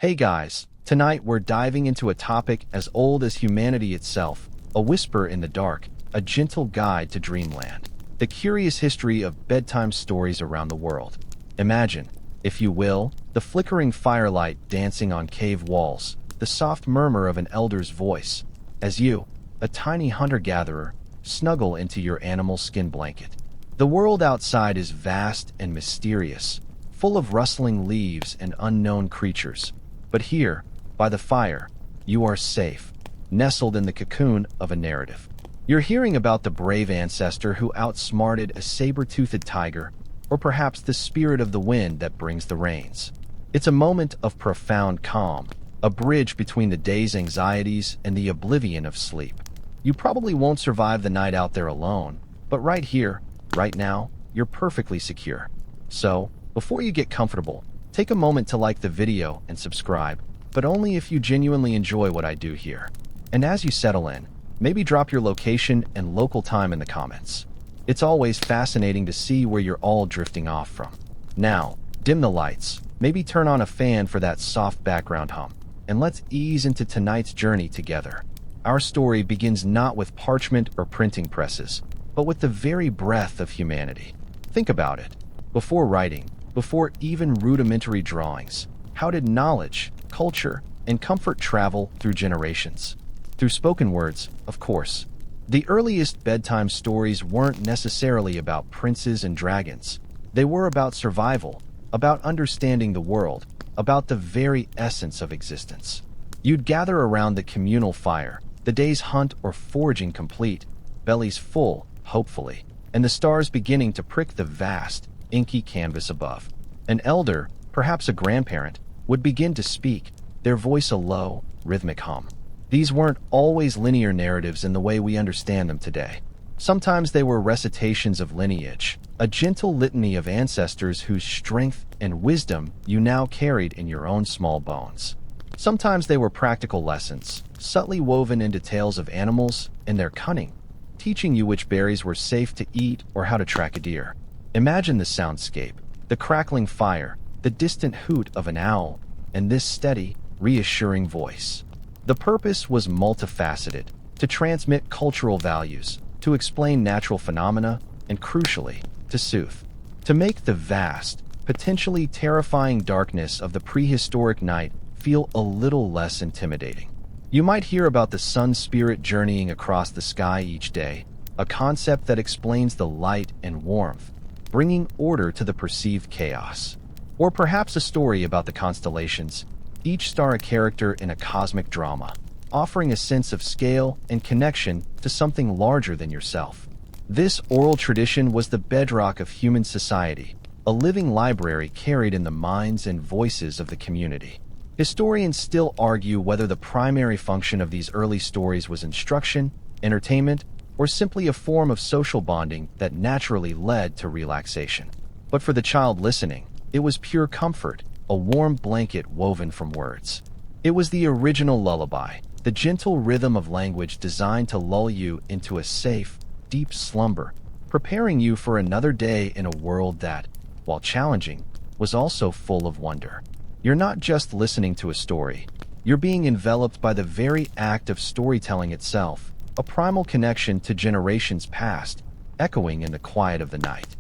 Hey guys, tonight we're diving into a topic as old as humanity itself, a whisper in the dark, a gentle guide to dreamland. The curious history of bedtime stories around the world. Imagine, if you will, the flickering firelight dancing on cave walls, the soft murmur of an elder's voice, as you, a tiny hunter-gatherer, snuggle into your animal skin blanket. The world outside is vast and mysterious, full of rustling leaves and unknown creatures. But here, by the fire, you are safe, nestled in the cocoon of a narrative. You're hearing about the brave ancestor who outsmarted a saber-toothed tiger, or perhaps the spirit of the wind that brings the rains. It's a moment of profound calm, a bridge between the day's anxieties and the oblivion of sleep. You probably won't survive the night out there alone, but right here, right now, you're perfectly secure. So, before you get comfortable, take a moment to like the video and subscribe, but only if you genuinely enjoy what I do here. And as you settle in, maybe drop your location and local time in the comments. It's always fascinating to see where you're all drifting off from. Now, dim the lights, maybe turn on a fan for that soft background hum, and let's ease into tonight's journey together. Our story begins not with parchment or printing presses, but with the very breath of humanity. Think about it. Before writing, before even rudimentary drawings, how did knowledge, culture, and comfort travel through generations? Through spoken words, of course. The earliest bedtime stories weren't necessarily about princes and dragons. They were about survival, about understanding the world, about the very essence of existence. You'd gather around the communal fire, the day's hunt or foraging complete, bellies full, hopefully, and the stars beginning to prick the vast, inky canvas above. An elder, perhaps a grandparent, would begin to speak, their voice a low, rhythmic hum. These weren't always linear narratives in the way we understand them today. Sometimes they were recitations of lineage, a gentle litany of ancestors whose strength and wisdom you now carried in your own small bones. Sometimes they were practical lessons, subtly woven into tales of animals and their cunning, teaching you which berries were safe to eat or how to track a deer. Imagine the soundscape, the crackling fire, the distant hoot of an owl, and this steady, reassuring voice. The purpose was multifaceted, to transmit cultural values, to explain natural phenomena, and crucially, to soothe. To make the vast, potentially terrifying darkness of the prehistoric night feel a little less intimidating. You might hear about the sun spirit journeying across the sky each day, a concept that explains the light and warmth, bringing order to the perceived chaos. Or perhaps a story about the constellations, each star a character in a cosmic drama, offering a sense of scale and connection to something larger than yourself. This oral tradition was the bedrock of human society, a living library carried in the minds and voices of the community. Historians still argue whether the primary function of these early stories was instruction, entertainment, or simply a form of social bonding that naturally led to relaxation. But for the child listening, it was pure comfort, a warm blanket woven from words. It was the original lullaby, the gentle rhythm of language designed to lull you into a safe, deep slumber, preparing you for another day in a world that, while challenging, was also full of wonder. You're not just listening to a story, you're being enveloped by the very act of storytelling itself, a primal connection to generations past, echoing in the quiet of the night.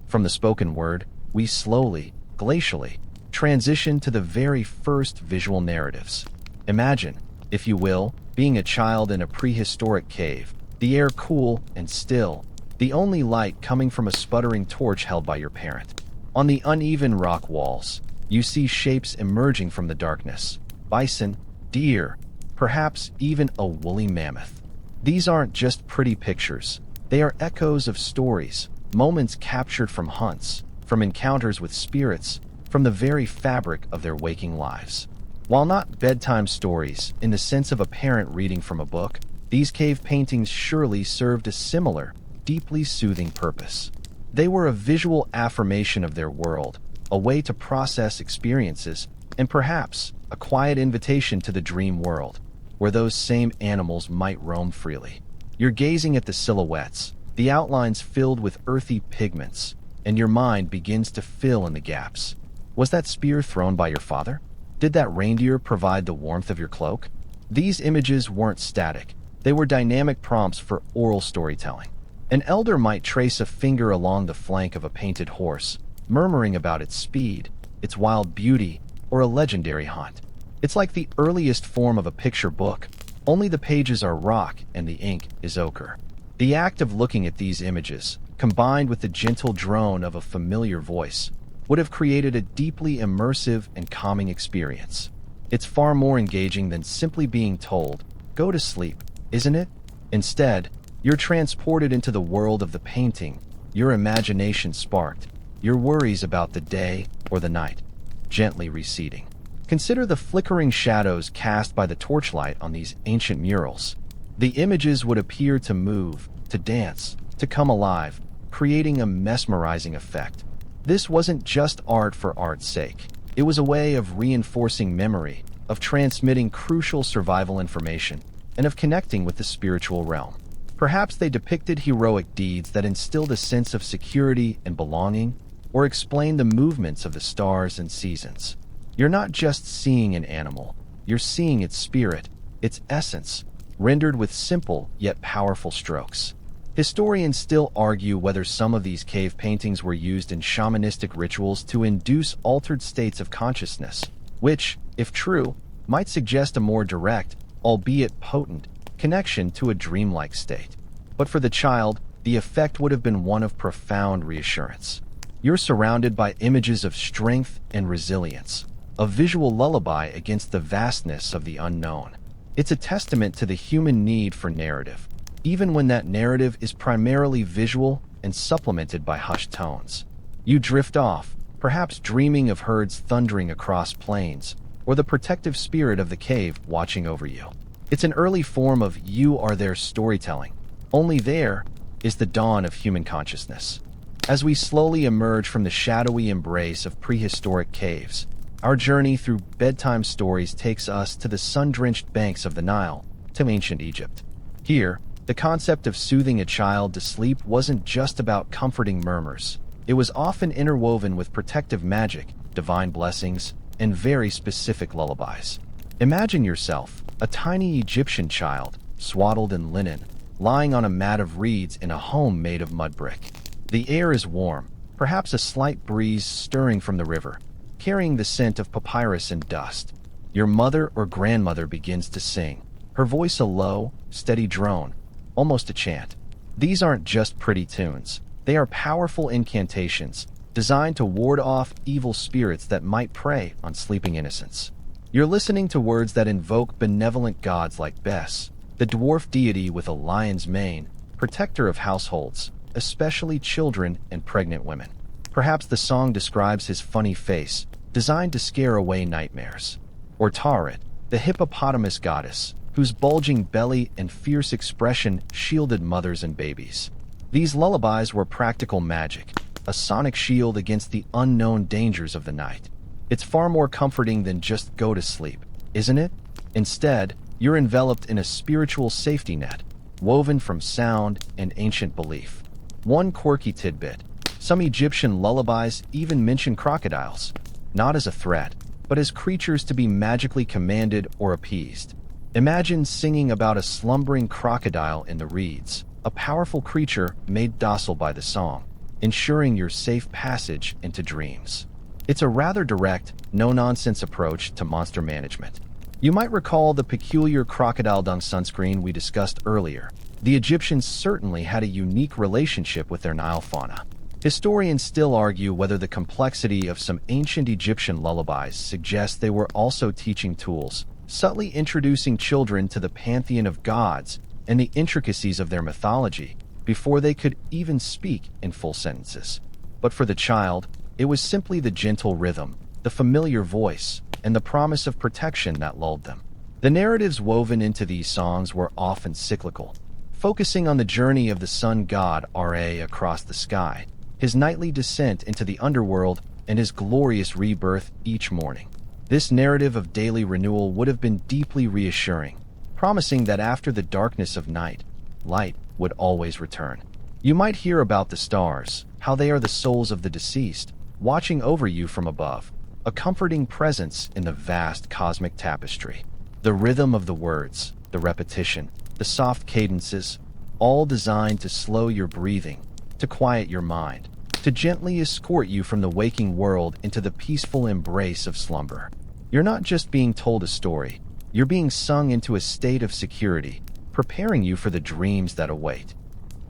From the spoken word, we slowly, glacially, transition to the very first visual narratives. Imagine, if you will, being a child in a prehistoric cave, the air cool and still, the only light coming from a sputtering torch held by your parent. On the uneven rock walls, you see shapes emerging from the darkness: bison, deer, perhaps even a woolly mammoth. These aren't just pretty pictures. They are echoes of stories, moments captured from hunts, from encounters with spirits, from the very fabric of their waking lives. While not bedtime stories in the sense of a parent reading from a book, these cave paintings surely served a similar, deeply soothing purpose. They were a visual affirmation of their world, a way to process experiences, and perhaps a quiet invitation to the dream world, where those same animals might roam freely. You're gazing at the silhouettes, the outlines filled with earthy pigments, and your mind begins to fill in the gaps. Was that spear thrown by your father? Did that reindeer provide the warmth of your cloak? These images weren't static. They were dynamic prompts for oral storytelling. An elder might trace a finger along the flank of a painted horse, murmuring about its speed, its wild beauty, or a legendary hunt. It's like the earliest form of a picture book, only the pages are rock and the ink is ochre. The act of looking at these images, combined with the gentle drone of a familiar voice, would have created a deeply immersive and calming experience. It's far more engaging than simply being told, "Go to sleep," isn't it? Instead, you're transported into the world of the painting, your imagination sparked, your worries about the day or the night gently receding. Consider the flickering shadows cast by the torchlight on these ancient murals. The images would appear to move, to dance, to come alive, creating a mesmerizing effect. This wasn't just art for art's sake. It was a way of reinforcing memory, of transmitting crucial survival information, and of connecting with the spiritual realm. Perhaps they depicted heroic deeds that instilled a sense of security and belonging, or explained the movements of the stars and seasons. You're not just seeing an animal, you're seeing its spirit, its essence, rendered with simple yet powerful strokes. Historians still argue whether some of these cave paintings were used in shamanistic rituals to induce altered states of consciousness, which, if true, might suggest a more direct, albeit potent, connection to a dreamlike state. But for the child, the effect would have been one of profound reassurance. You're surrounded by images of strength and resilience, a visual lullaby against the vastness of the unknown. It's a testament to the human need for narrative, even when that narrative is primarily visual and supplemented by hushed tones. You drift off, perhaps dreaming of herds thundering across plains, or the protective spirit of the cave watching over you. It's an early form of "you are there" storytelling. Only there is the dawn of human consciousness. As we slowly emerge from the shadowy embrace of prehistoric caves, our journey through bedtime stories takes us to the sun-drenched banks of the Nile, to ancient Egypt. Here, the concept of soothing a child to sleep wasn't just about comforting murmurs. It was often interwoven with protective magic, divine blessings, and very specific lullabies. Imagine yourself, a tiny Egyptian child, swaddled in linen, lying on a mat of reeds in a home made of mud brick. The air is warm, perhaps a slight breeze stirring from the river, carrying the scent of papyrus and dust. Your mother or grandmother begins to sing, her voice a low, steady drone, almost a chant. These aren't just pretty tunes. They are powerful incantations, designed to ward off evil spirits that might prey on sleeping innocents. You're listening to words that invoke benevolent gods like Bes, the dwarf deity with a lion's mane, protector of households, especially children and pregnant women. Perhaps the song describes his funny face, designed to scare away nightmares. Or Taret, the hippopotamus goddess, whose bulging belly and fierce expression shielded mothers and babies. These lullabies were practical magic, a sonic shield against the unknown dangers of the night. It's far more comforting than just "go to sleep," isn't it? Instead, you're enveloped in a spiritual safety net, woven from sound and ancient belief. One quirky tidbit: some Egyptian lullabies even mention crocodiles, not as a threat, but as creatures to be magically commanded or appeased. Imagine singing about a slumbering crocodile in the reeds, a powerful creature made docile by the song, ensuring your safe passage into dreams. It's a rather direct, no-nonsense approach to monster management. You might recall the peculiar crocodile dung sunscreen we discussed earlier. The Egyptians certainly had a unique relationship with their Nile fauna. Historians still argue whether the complexity of some ancient Egyptian lullabies suggests they were also teaching tools, subtly introducing children to the pantheon of gods and the intricacies of their mythology before they could even speak in full sentences. But for the child, it was simply the gentle rhythm, the familiar voice, and the promise of protection that lulled them. The narratives woven into these songs were often cyclical, focusing on the journey of the sun god Ra across the sky, his nightly descent into the underworld, and his glorious rebirth each morning. This narrative of daily renewal would have been deeply reassuring, promising that after the darkness of night, light would always return. You might hear about the stars, how they are the souls of the deceased, watching over you from above, a comforting presence in the vast cosmic tapestry. The rhythm of the words, the repetition, the soft cadences, all designed to slow your breathing, to quiet your mind, to gently escort you from the waking world into the peaceful embrace of slumber. You're not just being told a story, you're being sung into a state of security, preparing you for the dreams that await.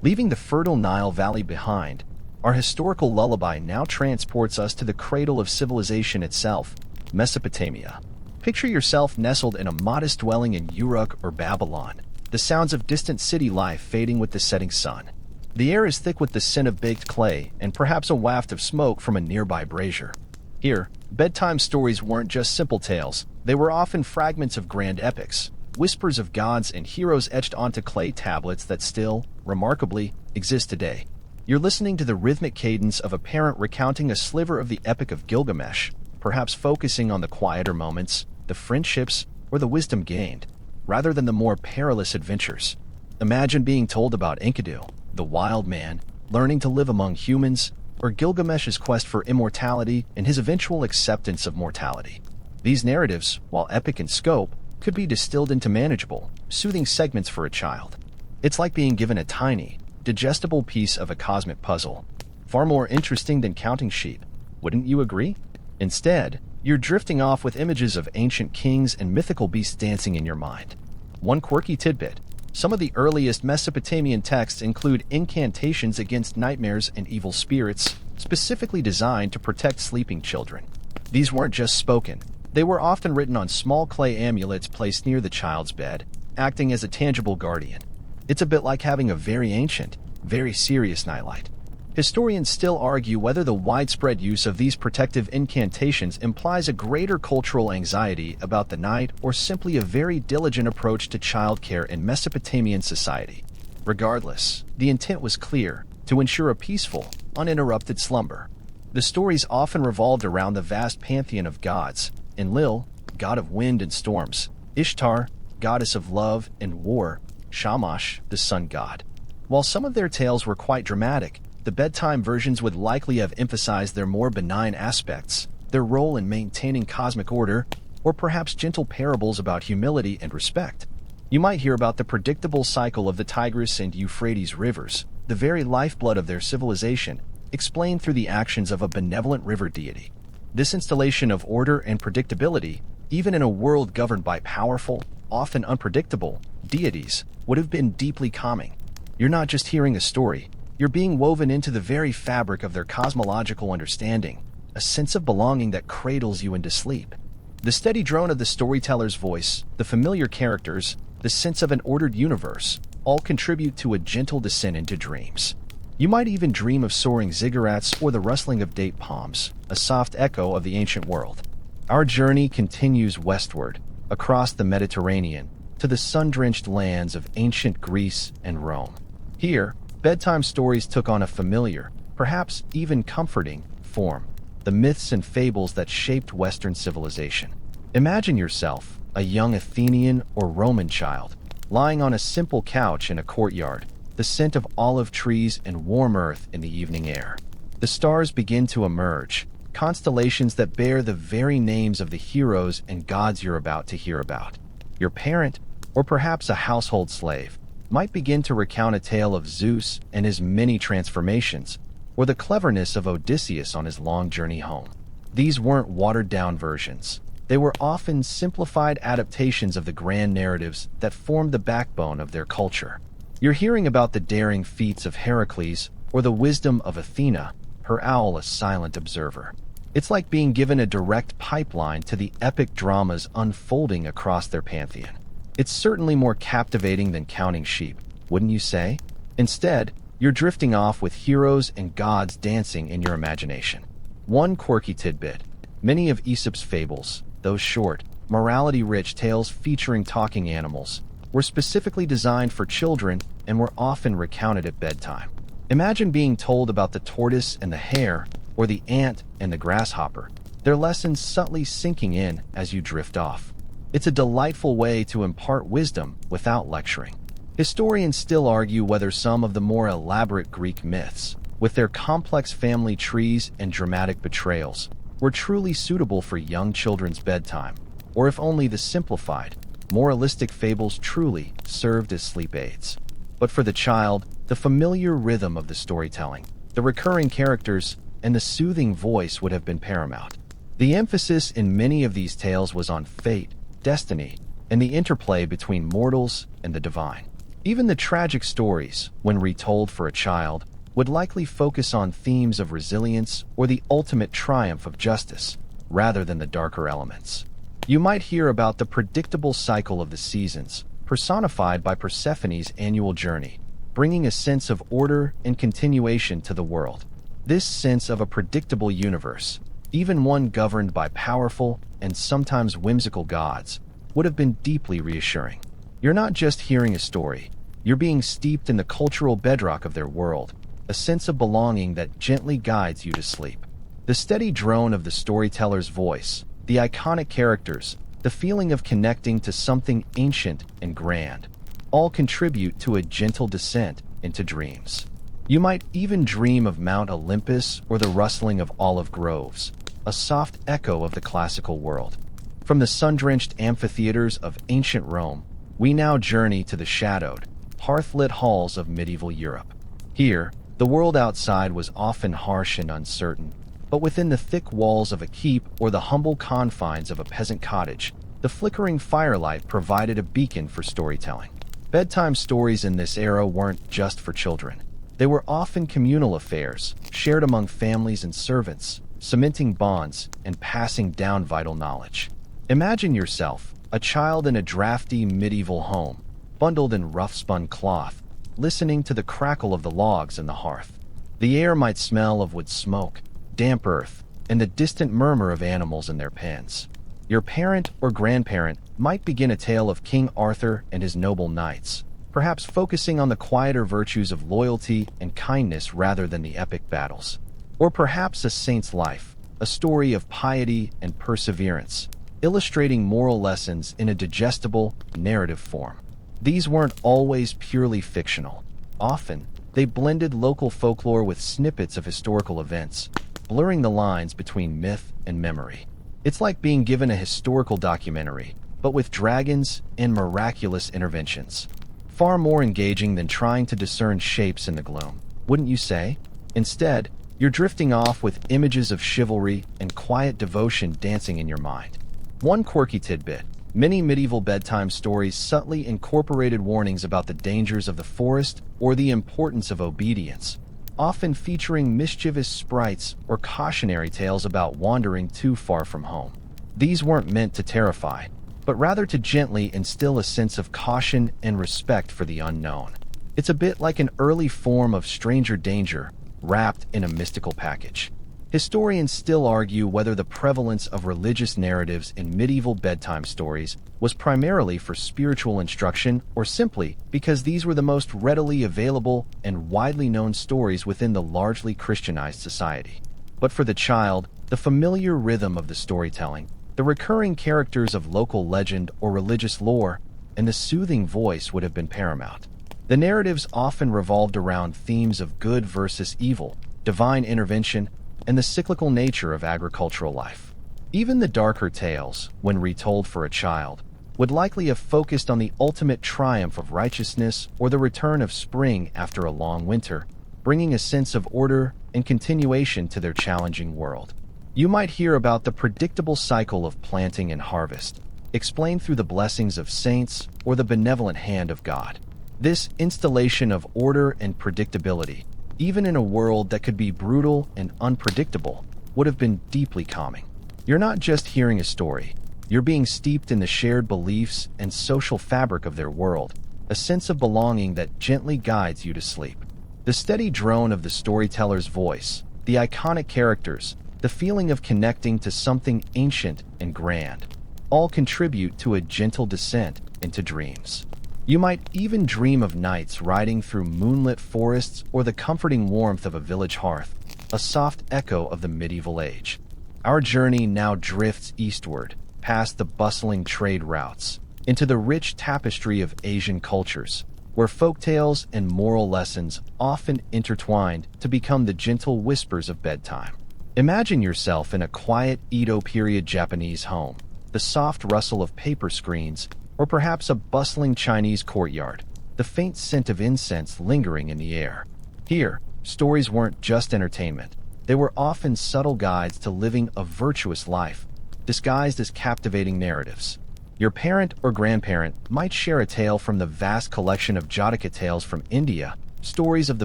Leaving the fertile Nile Valley behind, our historical lullaby now transports us to the cradle of civilization itself, Mesopotamia. Picture yourself nestled in a modest dwelling in Uruk or Babylon, the sounds of distant city life fading with the setting sun. The air is thick with the scent of baked clay and perhaps a waft of smoke from a nearby brazier. Here, bedtime stories weren't just simple tales. They were often fragments of grand epics, whispers of gods and heroes etched onto clay tablets that still, remarkably, exist today. You're listening to the rhythmic cadence of a parent recounting a sliver of the Epic of Gilgamesh, perhaps focusing on the quieter moments, the friendships, or the wisdom gained, rather than the more perilous adventures. Imagine being told about Enkidu, the wild man, learning to live among humans, or Gilgamesh's quest for immortality and his eventual acceptance of mortality. These narratives, while epic in scope, could be distilled into manageable, soothing segments for a child. It's like being given a tiny, digestible piece of a cosmic puzzle, far more interesting than counting sheep. Wouldn't you agree? Instead, you're drifting off with images of ancient kings and mythical beasts dancing in your mind. One quirky tidbit: some of the earliest Mesopotamian texts include incantations against nightmares and evil spirits, specifically designed to protect sleeping children. These weren't just spoken. They were often written on small clay amulets placed near the child's bed, acting as a tangible guardian. It's a bit like having a very ancient, very serious nightlight. Historians still argue whether the widespread use of these protective incantations implies a greater cultural anxiety about the night or simply a very diligent approach to childcare in Mesopotamian society. Regardless, the intent was clear: to ensure a peaceful, uninterrupted slumber. The stories often revolved around the vast pantheon of gods: Enlil, god of wind and storms; Ishtar, goddess of love and war; Shamash, the sun god. While some of their tales were quite dramatic, the bedtime versions would likely have emphasized their more benign aspects, their role in maintaining cosmic order, or perhaps gentle parables about humility and respect. You might hear about the predictable cycle of the Tigris and Euphrates rivers, the very lifeblood of their civilization, explained through the actions of a benevolent river deity. This installation of order and predictability, even in a world governed by powerful, often unpredictable, deities, would have been deeply calming. You're not just hearing a story, you're being woven into the very fabric of their cosmological understanding, a sense of belonging that cradles you into sleep. The steady drone of the storyteller's voice, the familiar characters, the sense of an ordered universe, all contribute to a gentle descent into dreams. You might even dream of soaring ziggurats or the rustling of date palms, a soft echo of the ancient world. Our journey continues westward, across the Mediterranean, to the sun-drenched lands of ancient Greece and Rome. Here, bedtime stories took on a familiar, perhaps even comforting, form: the myths and fables that shaped Western civilization. Imagine yourself, a young Athenian or Roman child, lying on a simple couch in a courtyard, the scent of olive trees and warm earth in the evening air. The stars begin to emerge, constellations that bear the very names of the heroes and gods you're about to hear about. Your parent, or perhaps a household slave, might begin to recount a tale of Zeus and his many transformations, or the cleverness of Odysseus on his long journey home. These weren't watered-down versions. They were often simplified adaptations of the grand narratives that formed the backbone of their culture. You're hearing about the daring feats of Heracles or the wisdom of Athena, her owl a silent observer. It's like being given a direct pipeline to the epic dramas unfolding across their pantheon. It's certainly more captivating than counting sheep, wouldn't you say? Instead, you're drifting off with heroes and gods dancing in your imagination. One quirky tidbit: many of Aesop's fables, those short, morality-rich tales featuring talking animals, were specifically designed for children and were often recounted at bedtime. Imagine being told about the tortoise and the hare, or the ant and the grasshopper, their lessons subtly sinking in as you drift off. It's a delightful way to impart wisdom without lecturing. Historians still argue whether some of the more elaborate Greek myths, with their complex family trees and dramatic betrayals, were truly suitable for young children's bedtime, or if only the simplified, moralistic fables truly served as sleep aids. But for the child, the familiar rhythm of the storytelling, the recurring characters, and the soothing voice would have been paramount. The emphasis in many of these tales was on fate, destiny, and the interplay between mortals and the divine. Even the tragic stories, when retold for a child, would likely focus on themes of resilience or the ultimate triumph of justice, rather than the darker elements. You might hear about the predictable cycle of the seasons, personified by Persephone's annual journey, bringing a sense of order and continuation to the world. This sense of a predictable universe, even one governed by powerful and sometimes whimsical gods, would have been deeply reassuring. You're not just hearing a story, you're being steeped in the cultural bedrock of their world, a sense of belonging that gently guides you to sleep. The steady drone of the storyteller's voice, the iconic characters, the feeling of connecting to something ancient and grand, all contribute to a gentle descent into dreams. You might even dream of Mount Olympus or the rustling of olive groves, a soft echo of the classical world. From the sun-drenched amphitheaters of ancient Rome, we now journey to the shadowed, hearth-lit halls of medieval Europe. Here, the world outside was often harsh and uncertain, but within the thick walls of a keep or the humble confines of a peasant cottage, the flickering firelight provided a beacon for storytelling. Bedtime stories in this era weren't just for children. They were often communal affairs, shared among families and servants, cementing bonds and passing down vital knowledge. Imagine yourself, a child in a drafty medieval home, bundled in rough-spun cloth, listening to the crackle of the logs in the hearth. The air might smell of wood smoke, damp earth, and the distant murmur of animals in their pens. Your parent or grandparent might begin a tale of King Arthur and his noble knights, perhaps focusing on the quieter virtues of loyalty and kindness rather than the epic battles. Or perhaps a saint's life, a story of piety and perseverance, illustrating moral lessons in a digestible, narrative form. These weren't always purely fictional. Often, they blended local folklore with snippets of historical events, blurring the lines between myth and memory. It's like being given a historical documentary, but with dragons and miraculous interventions. Far more engaging than trying to discern shapes in the gloom, wouldn't you say? Instead, you're drifting off with images of chivalry and quiet devotion dancing in your mind. One quirky tidbit: many medieval bedtime stories subtly incorporated warnings about the dangers of the forest or the importance of obedience, often featuring mischievous sprites or cautionary tales about wandering too far from home. These weren't meant to terrify, but rather to gently instill a sense of caution and respect for the unknown. It's a bit like an early form of stranger danger, wrapped in a mystical package. Historians still argue whether the prevalence of religious narratives in medieval bedtime stories was primarily for spiritual instruction or simply because these were the most readily available and widely known stories within the largely Christianized society. But for the child, the familiar rhythm of the storytelling, the recurring characters of local legend or religious lore, and the soothing voice would have been paramount. The narratives often revolved around themes of good versus evil, divine intervention, and the cyclical nature of agricultural life. Even the darker tales, when retold for a child, would likely have focused on the ultimate triumph of righteousness or the return of spring after a long winter, bringing a sense of order and continuation to their challenging world. You might hear about the predictable cycle of planting and harvest, explained through the blessings of saints or the benevolent hand of God. This installation of order and predictability, even in a world that could be brutal and unpredictable, would have been deeply calming. You're not just hearing a story, you're being steeped in the shared beliefs and social fabric of their world, a sense of belonging that gently guides you to sleep. The steady drone of the storyteller's voice, the iconic characters, the feeling of connecting to something ancient and grand, all contribute to a gentle descent into dreams. You might even dream of nights riding through moonlit forests or the comforting warmth of a village hearth, a soft echo of the medieval age. Our journey now drifts eastward, past the bustling trade routes, into the rich tapestry of Asian cultures, where folktales and moral lessons often intertwined to become the gentle whispers of bedtime. Imagine yourself in a quiet Edo period Japanese home, the soft rustle of paper screens, or perhaps a bustling Chinese courtyard, the faint scent of incense lingering in the air. Here, stories weren't just entertainment. They were often subtle guides to living a virtuous life, disguised as captivating narratives. Your parent or grandparent might share a tale from the vast collection of Jataka tales from India, stories of the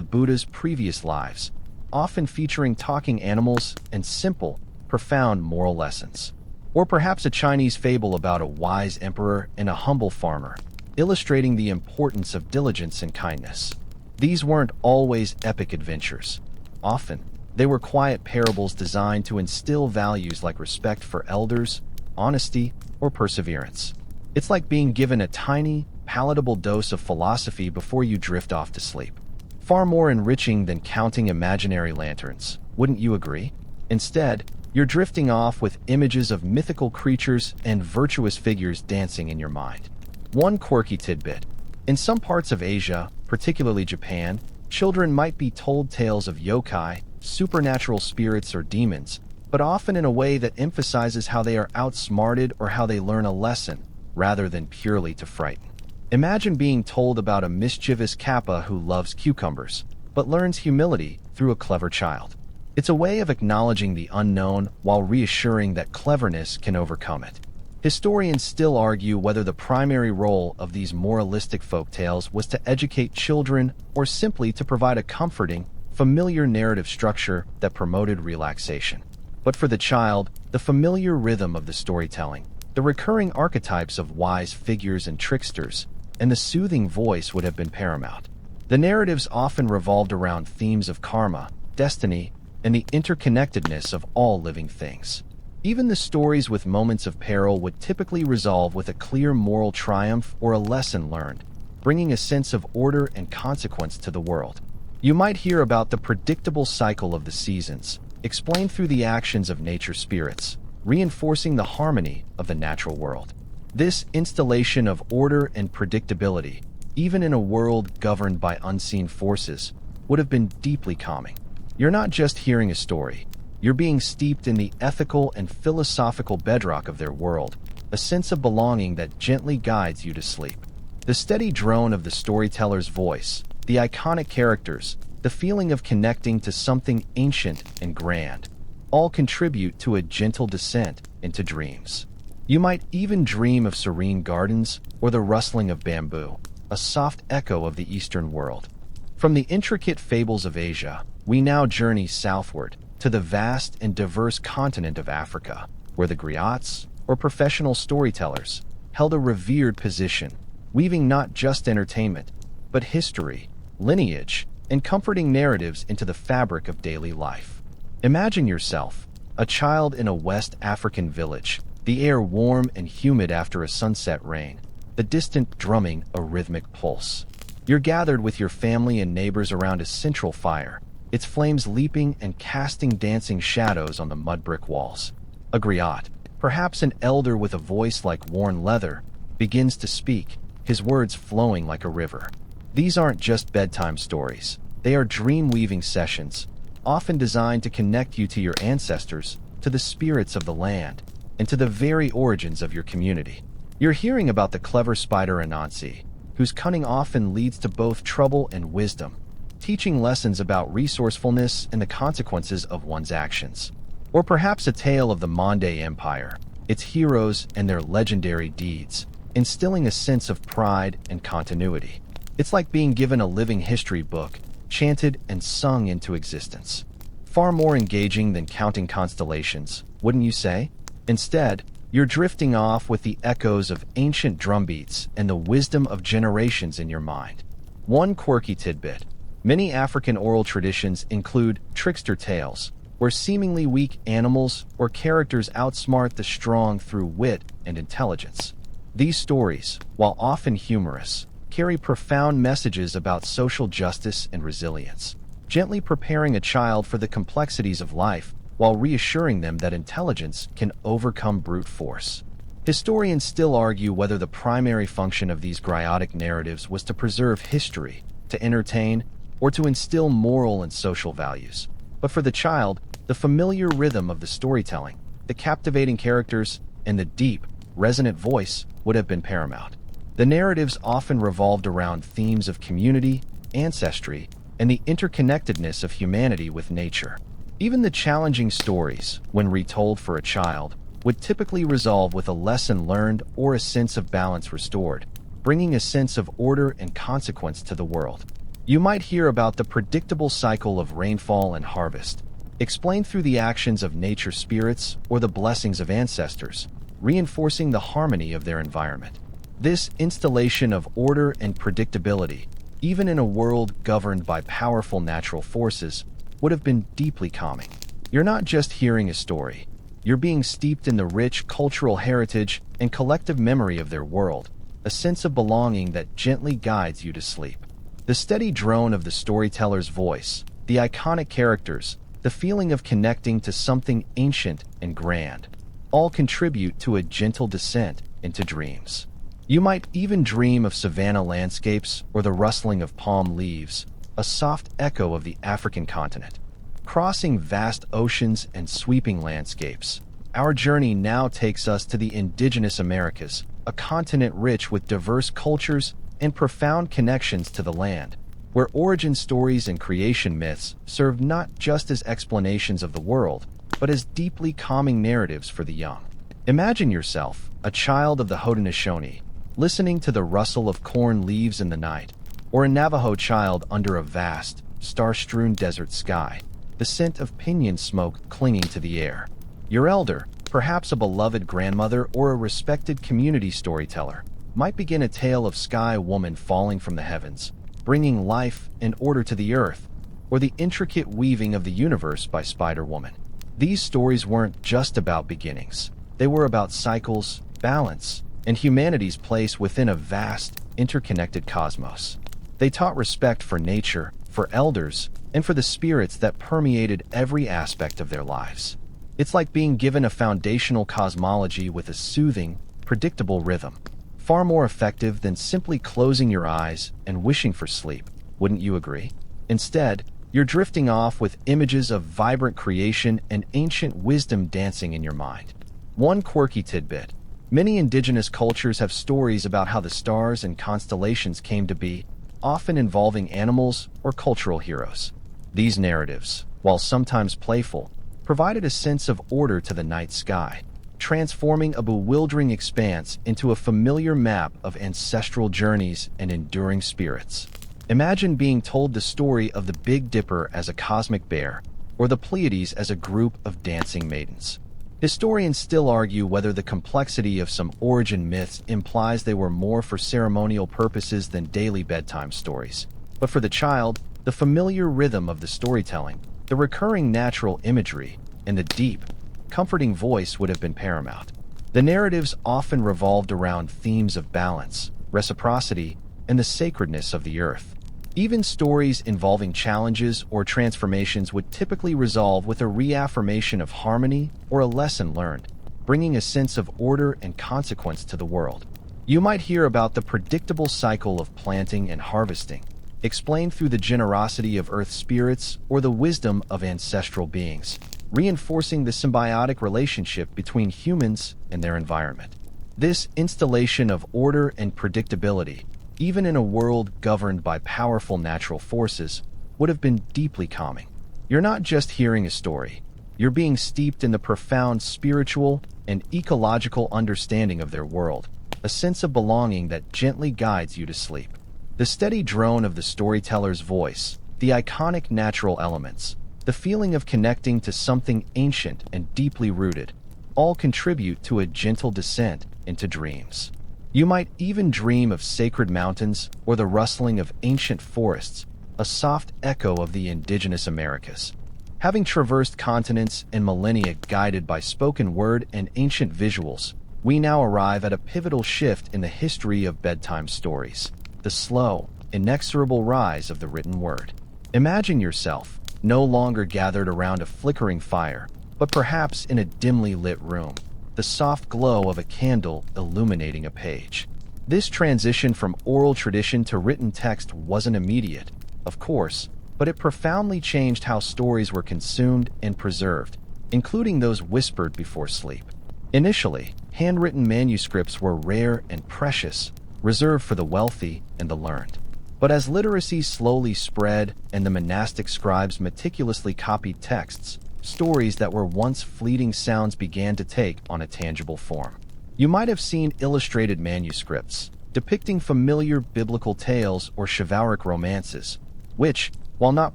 Buddha's previous lives, often featuring talking animals and simple, profound moral lessons. Or perhaps a Chinese fable about a wise emperor and a humble farmer, illustrating the importance of diligence and kindness. These weren't always epic adventures. Often, they were quiet parables designed to instill values like respect for elders, honesty, or perseverance. It's like being given a tiny, palatable dose of philosophy before you drift off to sleep. Far more enriching than counting imaginary lanterns, wouldn't you agree? Instead, you're drifting off with images of mythical creatures and virtuous figures dancing in your mind. One quirky tidbit. In some parts of Asia, particularly Japan, children might be told tales of yokai, supernatural spirits or demons, but often in a way that emphasizes how they are outsmarted or how they learn a lesson, rather than purely to frighten. Imagine being told about a mischievous kappa who loves cucumbers, but learns humility through a clever child. It's a way of acknowledging the unknown while reassuring that cleverness can overcome it. Historians still argue whether the primary role of these moralistic folk tales was to educate children or simply to provide a comforting, familiar narrative structure that promoted relaxation. But for the child, the familiar rhythm of the storytelling, the recurring archetypes of wise figures and tricksters, and the soothing voice would have been paramount. The narratives often revolved around themes of karma, destiny, and the interconnectedness of all living things. Even the stories with moments of peril would typically resolve with a clear moral triumph or a lesson learned, bringing a sense of order and consequence to the world. You might hear about the predictable cycle of the seasons, explained through the actions of nature spirits, reinforcing the harmony of the natural world. This installation of order and predictability, even in a world governed by unseen forces, would have been deeply calming. You're not just hearing a story, you're being steeped in the ethical and philosophical bedrock of their world, a sense of belonging that gently guides you to sleep. The steady drone of the storyteller's voice, the iconic characters, the feeling of connecting to something ancient and grand, all contribute to a gentle descent into dreams. You might even dream of serene gardens or the rustling of bamboo, a soft echo of the Eastern world. From the intricate fables of Asia, we now journey southward to the vast and diverse continent of Africa, where the griots, or professional storytellers, held a revered position, weaving not just entertainment, but history, lineage, and comforting narratives into the fabric of daily life. Imagine yourself, a child in a West African village, the air warm and humid after a sunset rain, the distant drumming a rhythmic pulse. You're gathered with your family and neighbors around a central fire, its flames leaping and casting dancing shadows on the mud brick walls. A griot, perhaps an elder with a voice like worn leather, begins to speak, his words flowing like a river. These aren't just bedtime stories. They are dream-weaving sessions, often designed to connect you to your ancestors, to the spirits of the land, and to the very origins of your community. You're hearing about the clever spider Anansi, whose cunning often leads to both trouble and wisdom, teaching lessons about resourcefulness and the consequences of one's actions. Or perhaps a tale of the Mande Empire, its heroes and their legendary deeds, instilling a sense of pride and continuity. It's like being given a living history book, chanted and sung into existence. Far more engaging than counting constellations, wouldn't you say? Instead, you're drifting off with the echoes of ancient drumbeats and the wisdom of generations in your mind. One quirky tidbit. Many African oral traditions include trickster tales, where seemingly weak animals or characters outsmart the strong through wit and intelligence. These stories, while often humorous, carry profound messages about social justice and resilience, gently preparing a child for the complexities of life while reassuring them that intelligence can overcome brute force. Historians still argue whether the primary function of these griotic narratives was to preserve history, to entertain, or to instill moral and social values. But for the child, the The familiar rhythm of the storytelling, the captivating characters, and the deep, resonant voice would have been paramount. The narratives often revolved around themes of community, ancestry, and the interconnectedness of humanity with nature. Even the challenging stories, when retold for a child, would typically resolve with a lesson learned or a sense of balance restored, bringing a sense of order and consequence to the world. You might hear about the predictable cycle of rainfall and harvest, explained through the actions of nature spirits or the blessings of ancestors, reinforcing the harmony of their environment. This installation of order and predictability, even in a world governed by powerful natural forces, would have been deeply calming. You're not just hearing a story, you're being steeped in the rich cultural heritage and collective memory of their world, a sense of belonging that gently guides you to sleep. The steady drone of the storyteller's voice, the iconic characters, the feeling of connecting to something ancient and grand, all contribute to a gentle descent into dreams. You might even dream of savanna landscapes or the rustling of palm leaves, a soft echo of the African continent. Crossing vast oceans and sweeping landscapes, our journey now takes us to the indigenous Americas, a continent rich with diverse cultures and profound connections to the land, where origin stories and creation myths serve not just as explanations of the world, but as deeply calming narratives for the young. Imagine yourself, a child of the Haudenosaunee, listening to the rustle of corn leaves in the night, or a Navajo child under a vast, star-strewn desert sky, the scent of pinyon smoke clinging to the air. Your elder, perhaps a beloved grandmother or a respected community storyteller, might begin a tale of sky woman falling from the heavens, bringing life and order to the earth, or the intricate weaving of the universe by Spider-Woman. These stories weren't just about beginnings. They were about cycles, balance, and humanity's place within a vast, interconnected cosmos. They taught respect for nature, for elders, and for the spirits that permeated every aspect of their lives. It's like being given a foundational cosmology with a soothing, predictable rhythm, far more effective than simply closing your eyes and wishing for sleep, wouldn't you agree? Instead, you're drifting off with images of vibrant creation and ancient wisdom dancing in your mind. One quirky tidbit: many indigenous cultures have stories about how the stars and constellations came to be, often involving animals or cultural heroes. These narratives, while sometimes playful, provided a sense of order to the night sky, transforming a bewildering expanse into a familiar map of ancestral journeys and enduring spirits. Imagine being told the story of the Big Dipper as a cosmic bear, or the Pleiades as a group of dancing maidens. Historians still argue whether the complexity of some origin myths implies they were more for ceremonial purposes than daily bedtime stories. But for the child, the familiar rhythm of the storytelling, the recurring natural imagery, and the deep, comforting voice would have been paramount. The narratives often revolved around themes of balance, reciprocity, and the sacredness of the earth. Even stories involving challenges or transformations would typically resolve with a reaffirmation of harmony or a lesson learned, bringing a sense of order and consequence to the world. You might hear about the predictable cycle of planting and harvesting, explained through the generosity of earth spirits or the wisdom of ancestral beings, reinforcing the symbiotic relationship between humans and their environment. This installation of order and predictability, even in a world governed by powerful natural forces, would have been deeply calming. You're not just hearing a story, you're being steeped in the profound spiritual and ecological understanding of their world, a sense of belonging that gently guides you to sleep. The steady drone of the storyteller's voice, the iconic natural elements, the feeling of connecting to something ancient and deeply rooted, all contribute to a gentle descent into dreams. You might even dream of sacred mountains or the rustling of ancient forests, a soft echo of the indigenous Americas. Having traversed continents and millennia guided by spoken word and ancient visuals, we now arrive at a pivotal shift in the history of bedtime stories, the slow, inexorable rise of the written word. Imagine yourself, no longer gathered around a flickering fire, but perhaps in a dimly lit room, the soft glow of a candle illuminating a page. This transition from oral tradition to written text wasn't immediate, of course, but it profoundly changed how stories were consumed and preserved, including those whispered before sleep. Initially, handwritten manuscripts were rare and precious, reserved for the wealthy and the learned. But as literacy slowly spread and the monastic scribes meticulously copied texts, stories that were once fleeting sounds began to take on a tangible form. You might have seen illustrated manuscripts depicting familiar biblical tales or chivalric romances, which, while not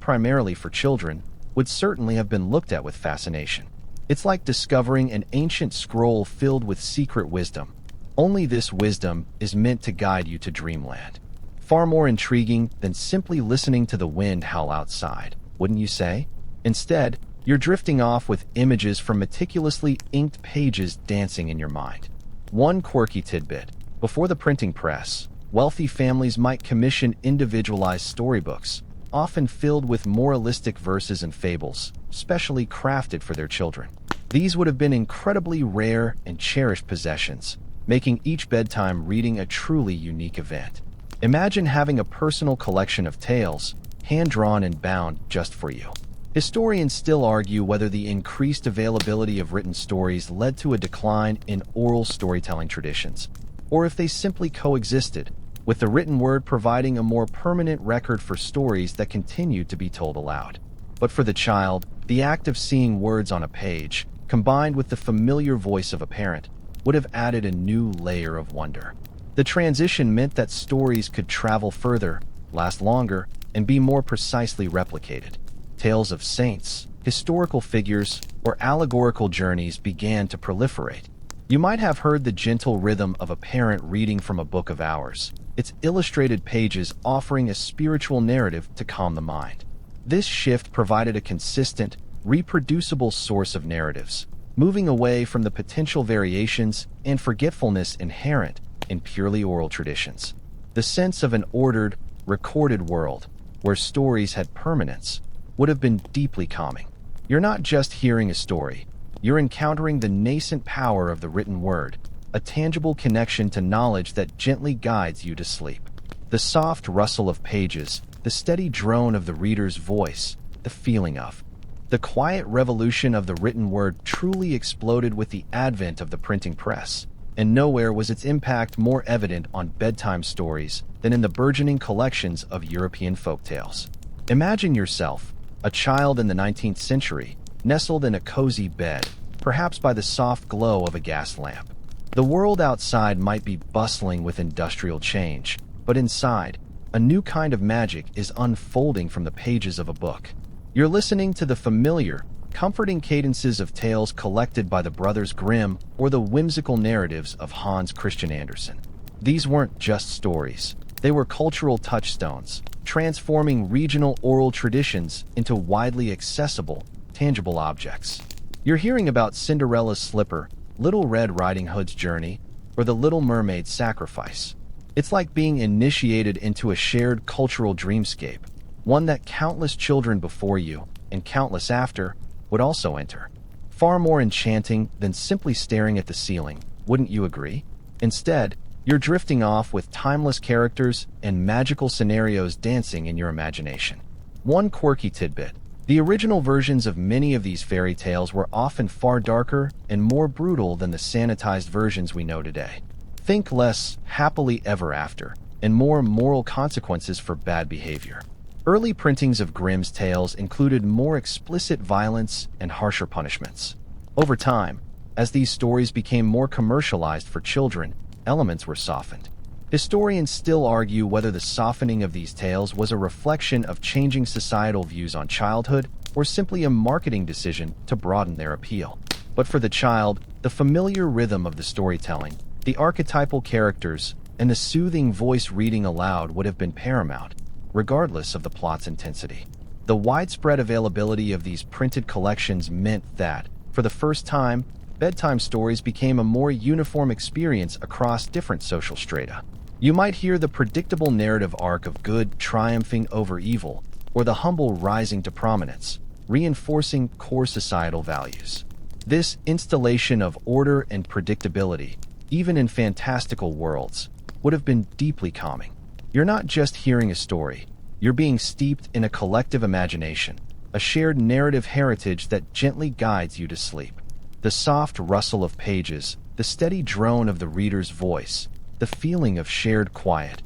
primarily for children, would certainly have been looked at with fascination. It's like discovering an ancient scroll filled with secret wisdom. Only this wisdom is meant to guide you to dreamland. Far more intriguing than simply listening to the wind howl outside, wouldn't you say? Instead, you're drifting off with images from meticulously inked pages dancing in your mind. One quirky tidbit: before the printing press, wealthy families might commission individualized storybooks, often filled with moralistic verses and fables, specially crafted for their children. These would have been incredibly rare and cherished possessions, making each bedtime reading a truly unique event. Imagine having a personal collection of tales, hand-drawn and bound just for you. Historians still argue whether the increased availability of written stories led to a decline in oral storytelling traditions, or if they simply coexisted, with the written word providing a more permanent record for stories that continued to be told aloud. But for the child, the act of seeing words on a page, combined with the familiar voice of a parent, would have added a new layer of wonder. The transition meant that stories could travel further, last longer, and be more precisely replicated. Tales of saints, historical figures, or allegorical journeys began to proliferate. You might have heard the gentle rhythm of a parent reading from a book of hours, its illustrated pages offering a spiritual narrative to calm the mind. This shift provided a consistent, reproducible source of narratives, moving away from the potential variations and forgetfulness inherent in purely oral traditions. The sense of an ordered, recorded world, where stories had permanence, would have been deeply calming. You're not just hearing a story, you're encountering the nascent power of the written word, a tangible connection to knowledge that gently guides you to sleep. The soft rustle of pages, the steady drone of the reader's voice, the feeling of. The quiet revolution of the written word truly exploded with the advent of the printing press, and nowhere was its impact more evident on bedtime stories than in the burgeoning collections of European folktales. Imagine yourself, a child in the 19th century, nestled in a cozy bed, perhaps by the soft glow of a gas lamp. The world outside might be bustling with industrial change, but inside, a new kind of magic is unfolding from the pages of a book. You're listening to the familiar, comforting cadences of tales collected by the Brothers Grimm or the whimsical narratives of Hans Christian Andersen. These weren't just stories. They were cultural touchstones, transforming regional oral traditions into widely accessible, tangible objects. You're hearing about Cinderella's slipper, Little Red Riding Hood's journey, or the Little Mermaid's sacrifice. It's like being initiated into a shared cultural dreamscape, one that countless children before you, and countless after, would also enter. Far more enchanting than simply staring at the ceiling, wouldn't you agree? Instead, you're drifting off with timeless characters and magical scenarios dancing in your imagination. One quirky tidbit: the original versions of many of these fairy tales were often far darker and more brutal than the sanitized versions we know today. Think less happily ever after, and more moral consequences for bad behavior. Early printings of Grimm's tales included more explicit violence and harsher punishments. Over time, as these stories became more commercialized for children, elements were softened. Historians still argue whether the softening of these tales was a reflection of changing societal views on childhood or simply a marketing decision to broaden their appeal. But for the child, the familiar rhythm of the storytelling, the archetypal characters, and the soothing voice reading aloud would have been paramount, regardless of the plot's intensity. The widespread availability of these printed collections meant that, for the first time, bedtime stories became a more uniform experience across different social strata. You might hear the predictable narrative arc of good triumphing over evil, or the humble rising to prominence, reinforcing core societal values. This installation of order and predictability, even in fantastical worlds, would have been deeply calming. You're not just hearing a story, You're being steeped in a collective imagination, a shared narrative heritage that gently guides you to sleep. The soft rustle of pages, the steady drone of the reader's voice, the feeling of shared quiet,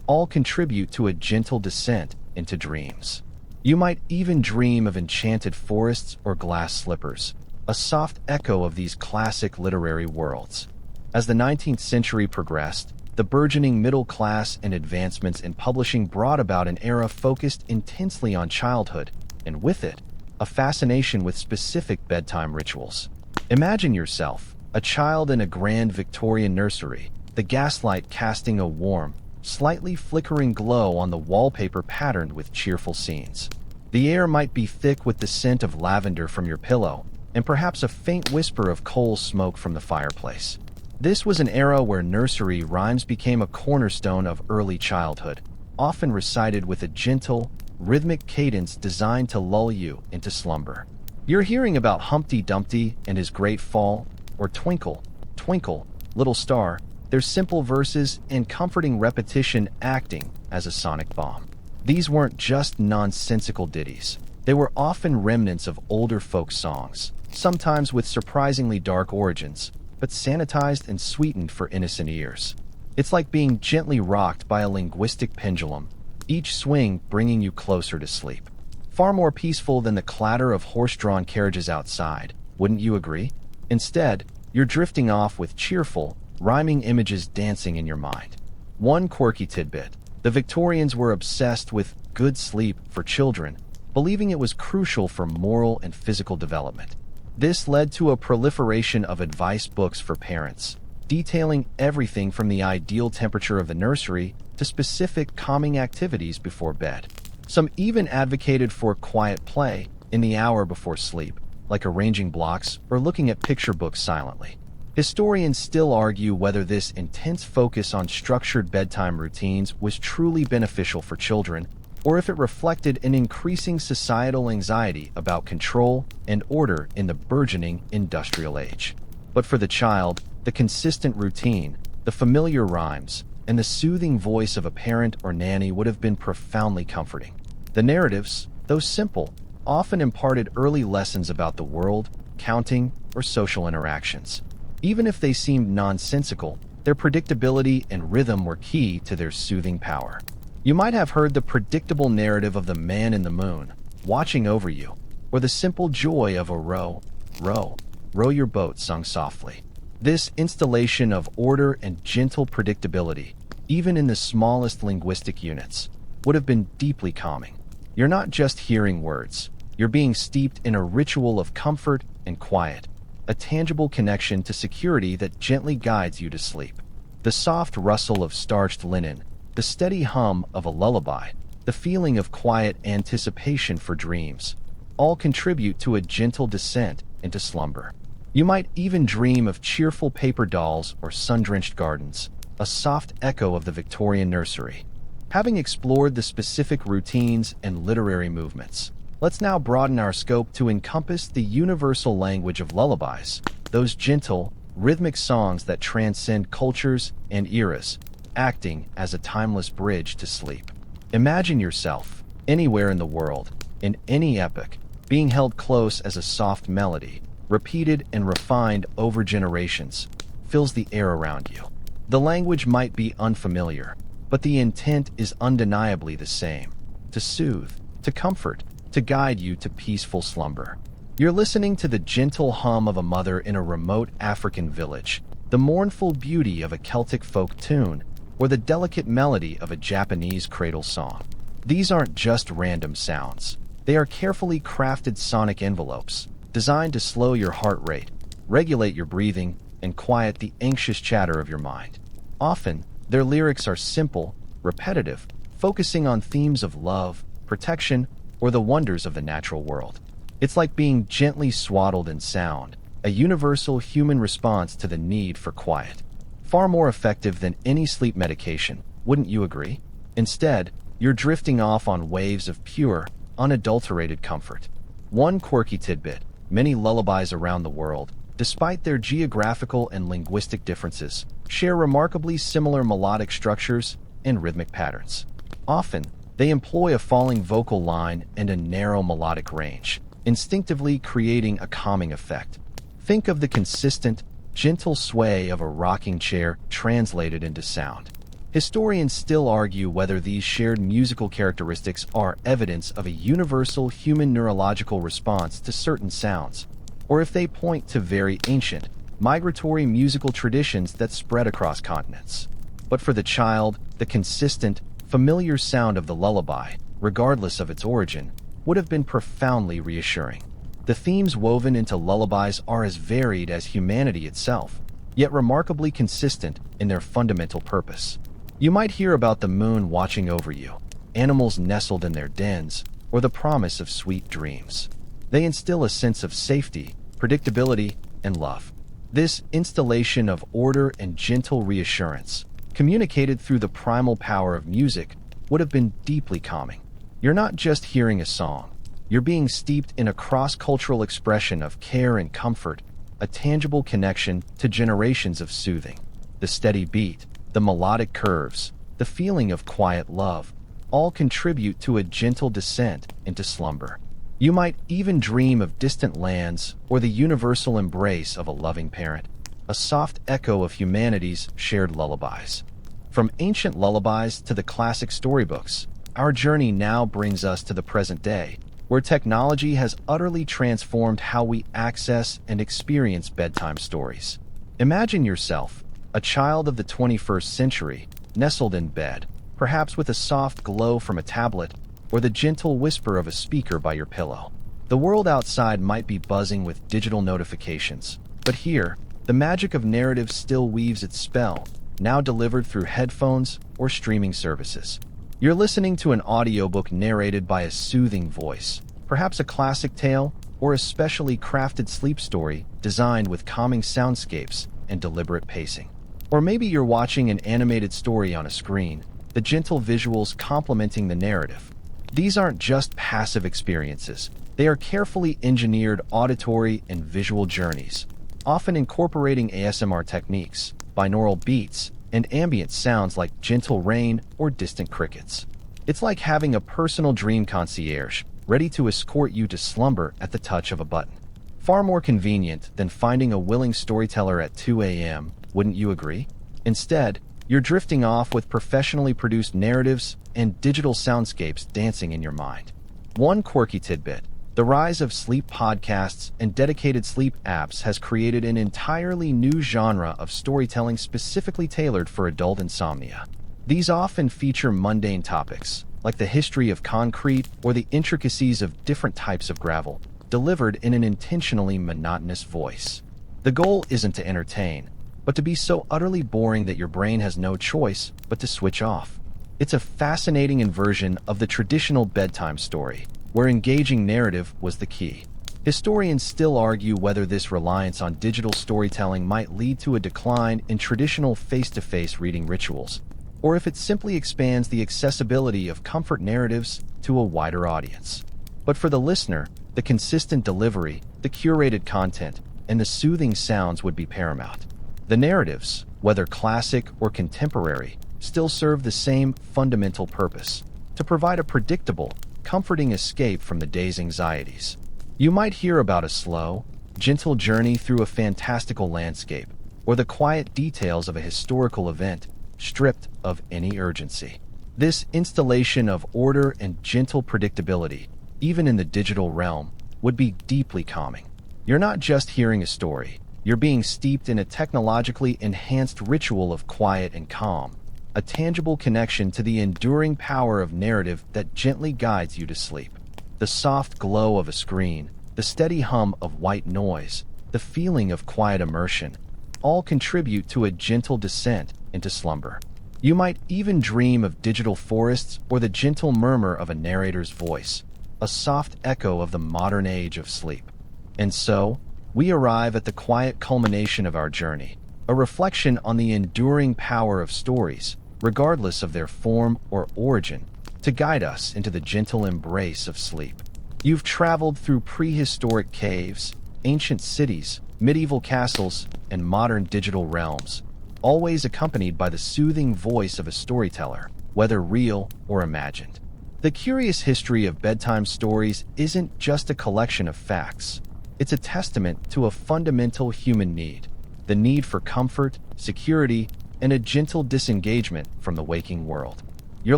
all contribute to a gentle descent into dreams. You might even dream of enchanted forests or glass slippers, a soft echo of these classic literary worlds. As the 19th century progressed, the burgeoning middle class and advancements in publishing brought about an era focused intensely on childhood, and with it, a fascination with specific bedtime rituals. Imagine yourself, a child in a grand Victorian nursery, the gaslight casting a warm, slightly flickering glow on the wallpaper patterned with cheerful scenes. The air might be thick with the scent of lavender from your pillow, and perhaps a faint whisper of coal smoke from the fireplace. This was an era where nursery rhymes became a cornerstone of early childhood, often recited with a gentle, rhythmic cadence designed to lull you into slumber. You're hearing about Humpty Dumpty and his great fall, or Twinkle, Twinkle, Little Star, their simple verses and comforting repetition acting as a sonic bomb. These weren't just nonsensical ditties. They were often remnants of older folk songs, sometimes with surprisingly dark origins, but sanitized and sweetened for innocent ears. It's like being gently rocked by a linguistic pendulum, each swing bringing you closer to sleep. Far more peaceful than the clatter of horse-drawn carriages outside, wouldn't you agree? Instead, you're drifting off with cheerful, rhyming images dancing in your mind. One quirky tidbit: the Victorians were obsessed with good sleep for children, believing it was crucial for moral and physical development. This led to a proliferation of advice books for parents, detailing everything from the ideal temperature of the nursery to specific calming activities before bed. Some even advocated for quiet play in the hour before sleep, like arranging blocks or looking at picture books silently. Historians still argue whether this intense focus on structured bedtime routines was truly beneficial for children, or if it reflected an increasing societal anxiety about control and order in the burgeoning industrial age. But for the child, the consistent routine, the familiar rhymes, and the soothing voice of a parent or nanny would have been profoundly comforting. The narratives, though simple, often imparted early lessons about the world, counting, or social interactions. Even if they seemed nonsensical, their predictability and rhythm were key to their soothing power. You might have heard the predictable narrative of the man in the moon, watching over you, or the simple joy of a row, row your boat sung softly. This installation of order and gentle predictability, even in the smallest linguistic units, would have been deeply calming. You're not just hearing words, you're being steeped in a ritual of comfort and quiet, a tangible connection to security that gently guides you to sleep. The soft rustle of starched linen, the steady hum of a lullaby, the feeling of quiet anticipation for dreams, all contribute to a gentle descent into slumber. You might even dream of cheerful paper dolls or sun-drenched gardens, a soft echo of the Victorian nursery. Having explored the specific routines and literary movements, let's now broaden our scope to encompass the universal language of lullabies, those gentle, rhythmic songs that transcend cultures and eras, acting as a timeless bridge to sleep. Imagine yourself, anywhere in the world, in any epoch, being held close as a soft melody, repeated and refined over generations, fills the air around you. The language might be unfamiliar, but the intent is undeniably the same: to soothe, to comfort, to guide you to peaceful slumber. You're listening to the gentle hum of a mother in a remote African village, the mournful beauty of a Celtic folk tune, or the delicate melody of a Japanese cradle song. These aren't just random sounds. They are carefully crafted sonic envelopes, designed to slow your heart rate, regulate your breathing, and quiet the anxious chatter of your mind. Often, their lyrics are simple, repetitive, focusing on themes of love, protection, or the wonders of the natural world. It's like being gently swaddled in sound, a universal human response to the need for quiet. Far more effective than any sleep medication, wouldn't you agree? Instead, you're drifting off on waves of pure, unadulterated comfort. One quirky tidbit: many lullabies around the world, despite their geographical and linguistic differences, share remarkably similar melodic structures and rhythmic patterns. Often, They employ a falling vocal line and a narrow melodic range, instinctively creating a calming effect. Think of the consistent, gentle sway of a rocking chair translated into sound. Historians still argue whether these shared musical characteristics are evidence of a universal human neurological response to certain sounds, or if they point to very ancient, migratory musical traditions that spread across continents. But for the child, the consistent, familiar sound of the lullaby, regardless of its origin, would have been profoundly reassuring. The themes woven into lullabies are as varied as humanity itself, yet remarkably consistent in their fundamental purpose. You might hear about the moon watching over you, animals nestled in their dens, or the promise of sweet dreams. They instill a sense of safety, predictability, and love. This installation of order and gentle reassurance, communicated through the primal power of music, would have been deeply calming. You're not just hearing a song. You're being steeped in a cross-cultural expression of care and comfort, a tangible connection to generations of soothing. The steady beat, the melodic curves, the feeling of quiet love, all contribute to a gentle descent into slumber. You might even dream of distant lands or the universal embrace of a loving parent, a soft echo of humanity's shared lullabies. From ancient lullabies to the classic storybooks, our journey now brings us to the present day, where technology has utterly transformed how we access and experience bedtime stories. Imagine yourself, a child of the 21st century, nestled in bed, perhaps with a soft glow from a tablet or the gentle whisper of a speaker by your pillow. The world outside might be buzzing with digital notifications, but here, the magic of narrative still weaves its spell, now delivered through headphones or streaming services. You're listening to an audiobook narrated by a soothing voice, perhaps a classic tale or a specially crafted sleep story designed with calming soundscapes and deliberate pacing. Or maybe you're watching an animated story on a screen, the gentle visuals complementing the narrative. These aren't just passive experiences. They are carefully engineered auditory and visual journeys, often incorporating ASMR techniques, binaural beats, and ambient sounds like gentle rain or distant crickets. It's like having a personal dream concierge, ready to escort you to slumber at the touch of a button. Far more convenient than finding a willing storyteller at 2 a.m., wouldn't you agree? Instead, you're drifting off with professionally produced narratives and digital soundscapes dancing in your mind. One quirky tidbit: the rise of sleep podcasts and dedicated sleep apps has created an entirely new genre of storytelling specifically tailored for adult insomnia. These often feature mundane topics, like the history of concrete or the intricacies of different types of gravel, delivered in an intentionally monotonous voice. The goal isn't to entertain, but to be so utterly boring that your brain has no choice but to switch off. It's a fascinating inversion of the traditional bedtime story, where engaging narrative was the key. Historians still argue whether this reliance on digital storytelling might lead to a decline in traditional face-to-face reading rituals, or if it simply expands the accessibility of comfort narratives to a wider audience. But for the listener, the consistent delivery, the curated content, and the soothing sounds would be paramount. The narratives, whether classic or contemporary, still serve the same fundamental purpose: to provide a predictable, comforting escape from the day's anxieties. You might hear about a slow, gentle journey through a fantastical landscape, or the quiet details of a historical event, stripped of any urgency. This installation of order and gentle predictability, even in the digital realm, would be deeply calming. You're not just hearing a story. You're being steeped in a technologically enhanced ritual of quiet and calm, a tangible connection to the enduring power of narrative that gently guides you to sleep. The soft glow of a screen, the steady hum of white noise, the feeling of quiet immersion, all contribute to a gentle descent into slumber. You might even dream of digital forests or the gentle murmur of a narrator's voice, a soft echo of the modern age of sleep. And so, we arrive at the quiet culmination of our journey, a reflection on the enduring power of stories, regardless of their form or origin, to guide us into the gentle embrace of sleep. You've traveled through prehistoric caves, ancient cities, medieval castles, and modern digital realms, always accompanied by the soothing voice of a storyteller, whether real or imagined. The curious history of bedtime stories isn't just a collection of facts. It's a testament to a fundamental human need, the need for comfort, security, and a gentle disengagement from the waking world. You're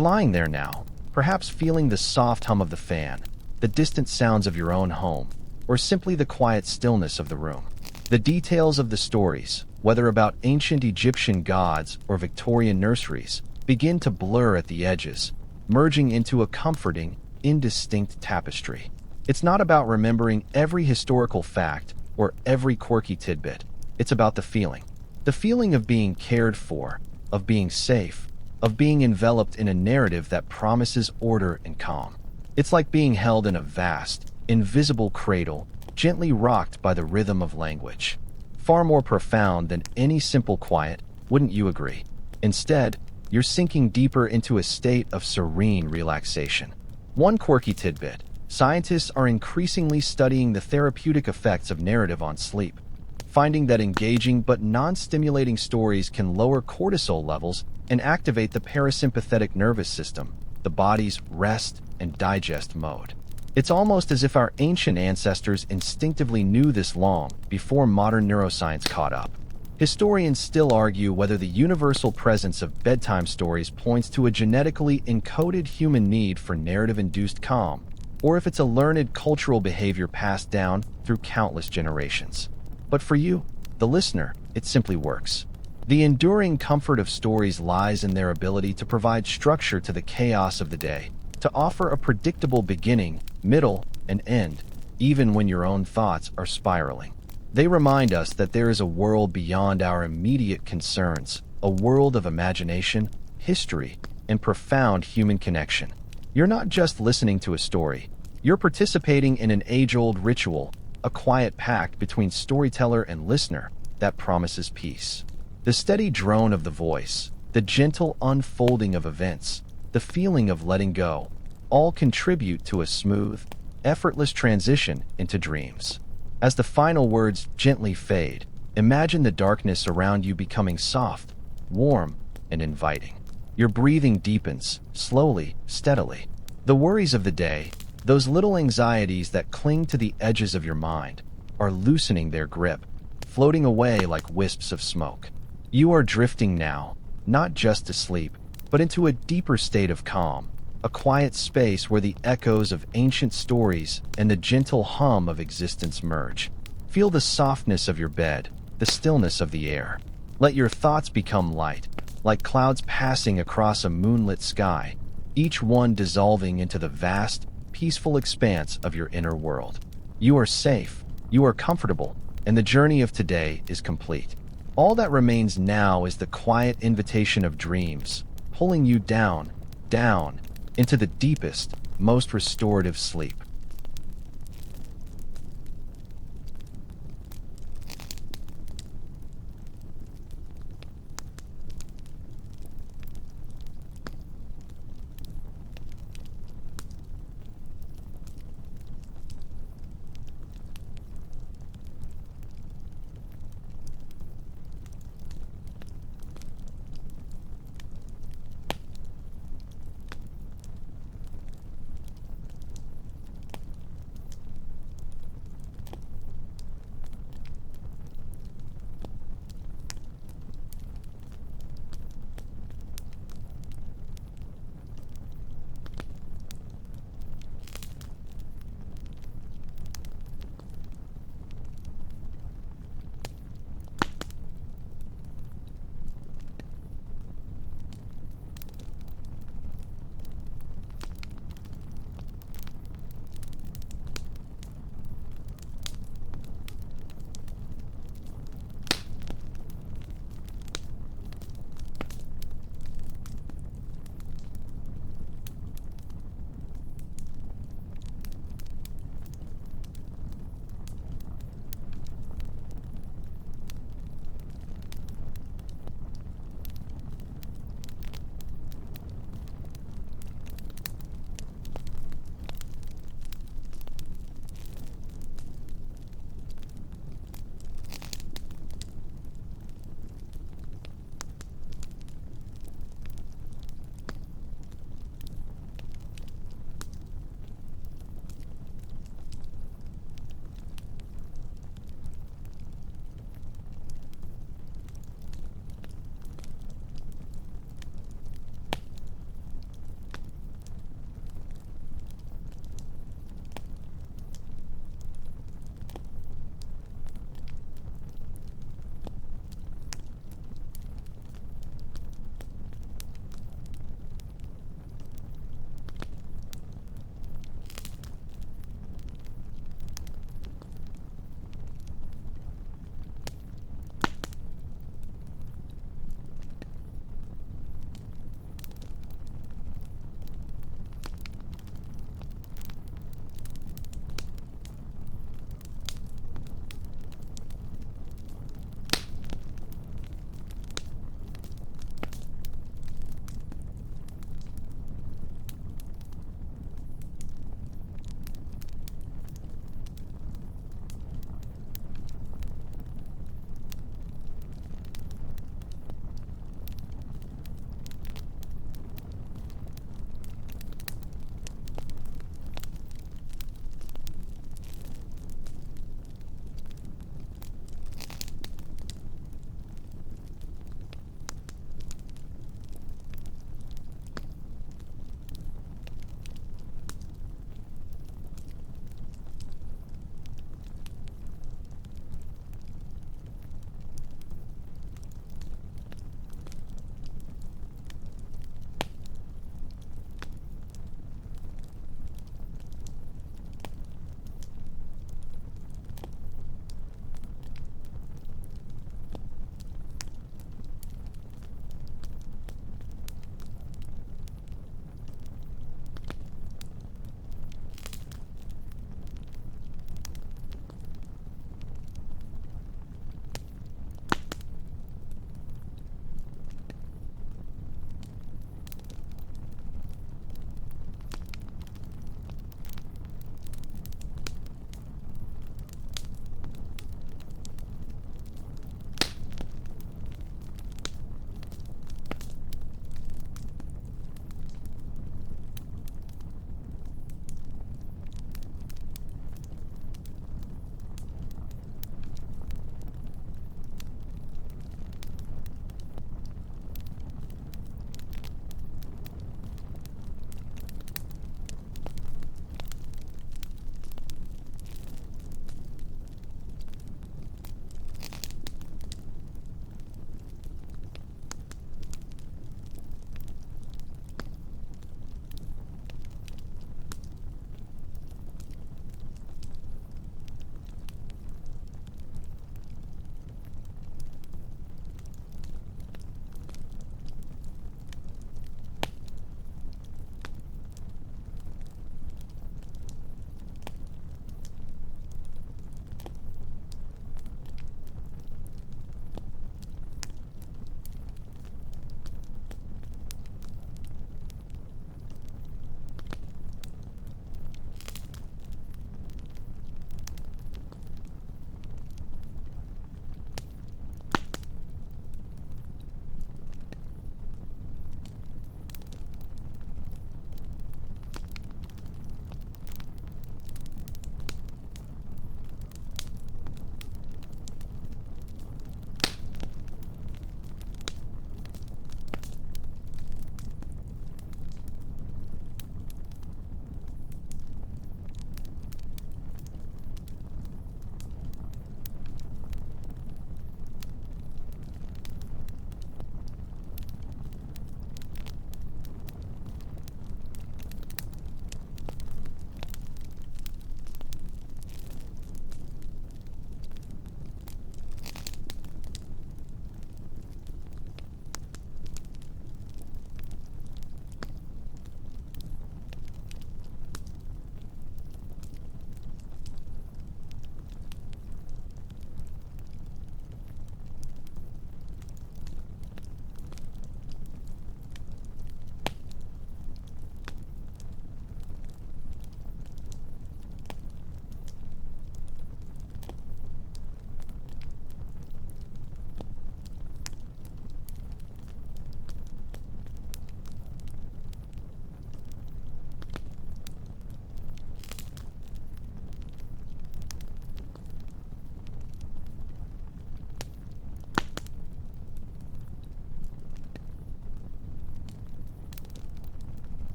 lying there now, perhaps feeling the soft hum of the fan, the distant sounds of your own home, or simply the quiet stillness of the room. The details of the stories, whether about ancient Egyptian gods or Victorian nurseries, begin to blur at the edges, merging into a comforting, indistinct tapestry. It's not about remembering every historical fact or every quirky tidbit. It's about the feeling of being cared for, of being safe, of being enveloped in a narrative that promises order and calm. It's like being held in a vast, invisible cradle, gently rocked by the rhythm of language. Far more profound than any simple quiet, wouldn't you agree? Instead, you're sinking deeper into a state of serene relaxation. One quirky tidbit: scientists are increasingly studying the therapeutic effects of narrative on sleep, finding that engaging but non-stimulating stories can lower cortisol levels and activate the parasympathetic nervous system, the body's rest and digest mode. It's almost as if our ancient ancestors instinctively knew this long before modern neuroscience caught up. Historians still argue whether the universal presence of bedtime stories points to a genetically encoded human need for narrative-induced calm, or if it's a learned cultural behavior passed down through countless generations. But for you, the listener, it simply works. The enduring comfort of stories lies in their ability to provide structure to the chaos of the day, to offer a predictable beginning, middle, and end, even when your own thoughts are spiraling. They remind us that there is a world beyond our immediate concerns, a world of imagination, history, and profound human connection. You're not just listening to a story, you're participating in an age-old ritual, a quiet pact between storyteller and listener that promises peace. The steady drone of the voice, the gentle unfolding of events, the feeling of letting go, all contribute to a smooth, effortless transition into dreams. As the final words gently fade, imagine the darkness around you becoming soft, warm, and inviting. Your breathing deepens, slowly, steadily. The worries of the day, those little anxieties that cling to the edges of your mind, are loosening their grip, floating away like wisps of smoke. You are drifting now, not just to sleep, but into a deeper state of calm, a quiet space where the echoes of ancient stories and the gentle hum of existence merge. Feel the softness of your bed, the stillness of the air. Let your thoughts become light, like clouds passing across a moonlit sky, each one dissolving into the vast, peaceful expanse of your inner world. You are safe, you are comfortable, and the journey of today is complete. All that remains now is the quiet invitation of dreams, pulling you down, into the deepest, most restorative sleep.